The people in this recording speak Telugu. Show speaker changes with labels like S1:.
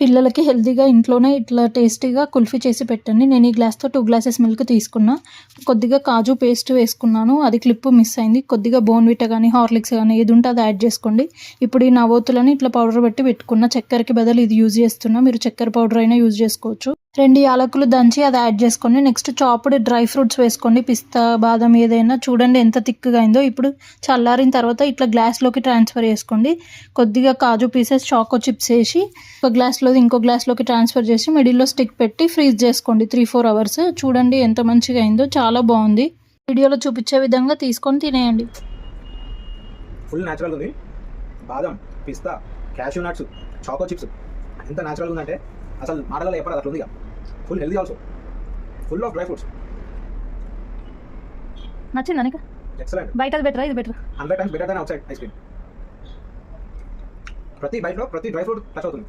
S1: పిల్లలకి హెల్తీగా ఇంట్లోనే ఇట్లా టేస్టీగా కుల్ఫీ చేసి పెట్టండి. నేను ఈ గ్లాస్‌తో 2 గ్లాసెస్ మిల్క్ తీసుకున్నా. కొద్దిగా కాజు పేస్ట్ వేసుకున్నాను. అది క్లిప్ మిస్ అయింది. కొద్దిగా బోర్న్‌విటా గానీ, హార్లిక్స్ గానీ ఏది ఉంటే అది యాడ్ చేసుకోండి. ఇప్పుడు ఈ నవోతులని ఇట్లా పౌడర్ పెట్టి పెట్టుకున్న. చక్కెరకి బదులు ఇది యూజ్ చేస్తున్నా. మీరు చక్కెర పౌడర్ అయినా యూజ్ చేసుకోవచ్చు. 2 యాలకులు దంచి అది యాడ్ చేసుకోండి. నెక్స్ట్ చాప్డ్ డ్రై ఫ్రూట్స్ వేసుకోండి. పిస్తా, బాదం ఏదైనా చూడండి ఎంత థిక్‌గా అయిందో. ఇప్పుడు చల్లారిన తర్వాత ఇట్లా గ్లాస్‌లోకి ట్రాన్స్‌ఫర్ చేసుకోండి. కొద్దిగా కాజు పీసెస్, చాకో చిప్స్ వేసి ఒక గ్లాస్‌లోది ఇంకో గ్లాస్‌లోకి ట్రాన్స్‌ఫర్ చేసి మిడిల్‌లో స్టిక్ పెట్టి ఫ్రీజ్ చేసుకోండి 3-4 అవర్స్. చూడండి ఎంత మంచిగా అయిందో, చాలా బాగుంది. వీడియోలో చూపించే విధంగా తీసుకొని తినేయండి.
S2: ఫుల్ న్యాచురల్ ఉంది. బాదం, పిస్తా, క్యాష్యూ నట్స్, చాకో చిప్స్ ఎంత న్యాచురల్ ఉందంటే అసలు మాటలలో చెప్పాలి, అట్లా ఉంది. Full healthy also, full of dry fruits.
S1: నచ్చిందా నీకు?
S2: ఎక్సలెంట్.
S1: బయటది బెటరా ఇది బెటరా?
S2: 100 times better than out side ice cream. ప్రతి బైట్లో ప్రతి డ్రై ఫ్రూట్ టచ్ అవుతుంది.